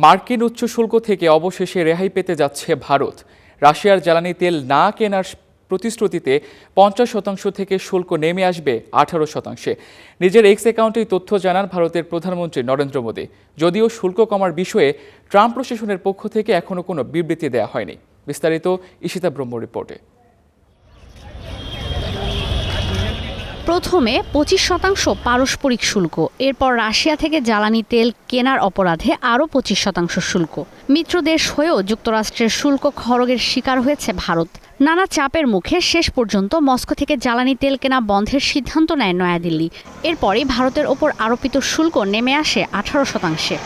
মার্কিন উচ্চ শুল্ক থেকে অবশেষে রেহাই পেতে যাচ্ছে ভারত। রাশিয়ার জ্বালানি তেল না কেনার প্রতিশ্রুতিতে 50% থেকে শুল্ক নেমে আসবে 18%। নিজের এক্স অ্যাকাউন্টে তথ্য জানান ভারতের প্রধানমন্ত্রী নরেন্দ্র মোদী। যদিও শুল্ক কমার বিষয়ে ট্রাম্প প্রশাসনের পক্ষ থেকে এখনও কোনো বিবৃতি দেওয়া হয়নি। বিস্তারিত ঈশিতা ব্রহ্ম রিপোর্টে। প্রথমে 25% পারস্পরিক শুল্ক, এরপর রাশিয়া থেকে জ্বালানি তেল কেনার অপরাধে আরও 25% শুল্ক। মিত্র দেশ হয়েও যুক্তরাষ্ট্রের শুল্ক খড়গের শিকার হয়েছে ভারত। নানা চাপের মুখে শেষ পর্যন্ত মস্কো থেকে জ্বালানি তেল কেনা বন্ধের সিদ্ধান্ত নেয় নয়াদিল্লি। এরপরই ভারতের ওপর আরোপিত শুল্ক নেমে আসে 18%।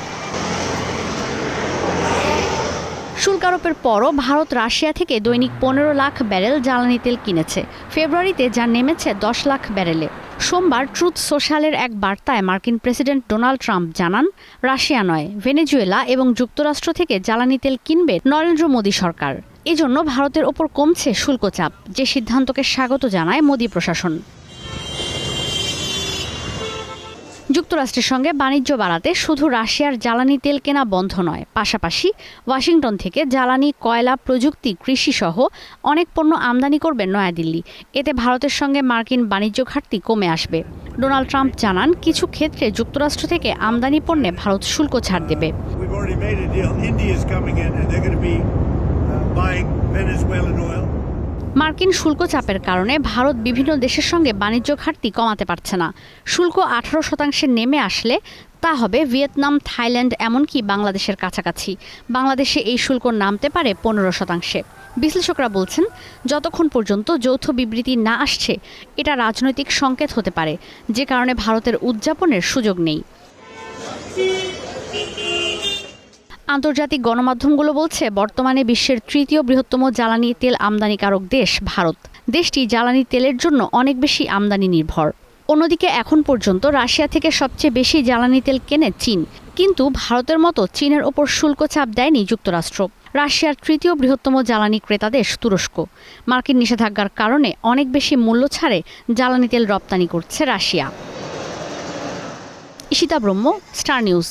শুল্ক আরোপের পরও ভারত রাশিয়া থেকে দৈনিক 15 লাখ ব্যারেল জ্বালানি তেল কিনেছে। ফেব্রুয়ারিতে যা নেমেছে 10 লাখ ব্যারেলে। সোমবার ট্রুথ সোশ্যালের এক বার্তায় মার্কিন প্রেসিডেন্ট ডোনাল্ড ট্রাম্প জানান, রাশিয়া নয়, ভেনেজুয়েলা এবং যুক্তরাষ্ট্র থেকে জ্বালানি তেল কিনবে নরেন্দ্র মোদী সরকার। এজন্য ভারতের ওপর কমছে শুল্ক চাপ, যে সিদ্ধান্তকে স্বাগত জানায় মোদী প্রশাসন। যুক্তরাষ্ট্রের সঙ্গে বাণিজ্য বাড়াতে শুধু রাশিয়ার জ্বালানি তেল কেনা বন্ধ নয়, পাশাপাশি ওয়াশিংটন থেকে জ্বালানি, কয়লা, প্রযুক্তি, কৃষি সহ অনেক পণ্য আমদানি করবে নয়াদিল্লি। এতে ভারতের সঙ্গে মার্কিন বাণিজ্য ঘাটতি কমে আসবে। ডোনাল্ড ট্রাম্প জানান, কিছু ক্ষেত্রে যুক্তরাষ্ট্র থেকে আমদানি পণ্যে ভারত শুল্ক ছাড় দেবে। মার্কিন শুল্ক চাপের কারণে ভারত বিভিন্ন দেশের সঙ্গে বাণিজ্য ঘাটতি কমাতে পারছে না। শুল্ক 18% নেমে আসলে তা হবে ভিয়েতনাম, থাইল্যান্ড, এমনকি বাংলাদেশের কাছাকাছি। বাংলাদেশে এই শুল্ক নামতে পারে 15%। বিশ্লেষকরা বলছেন, যতক্ষণ পর্যন্ত যৌথ বিবৃতি না আসছে, এটা রাজনৈতিক সংকেত হতে পারে, যে কারণে ভারতের উদযাপনের সুযোগ নেই। আন্তর্জাতিক গণমাধ্যমগুলো বলছে, বর্তমানে বিশ্বের তৃতীয় বৃহত্তম জ্বালানি তেল আমদানিকারক দেশ ভারত। দেশটি জ্বালানি তেলের জন্য অনেক বেশি আমদানি নির্ভর। অন্যদিকে এখন পর্যন্ত রাশিয়া থেকে সবচেয়ে বেশি জ্বালানি তেল কেনে চীন, কিন্তু ভারতের মতো চীনের ওপর শুল্ক চাপ দেয়নি যুক্তরাষ্ট্র। রাশিয়ার তৃতীয় বৃহত্তম জ্বালানি ক্রেতা দেশ তুরস্ক। মার্কিন নিষেধাজ্ঞার কারণে অনেক বেশি মূল্য ছাড়ে জ্বালানি তেল রপ্তানি করছে রাশিয়া। ঈশিতা ব্রহ্ম, স্টার নিউজ।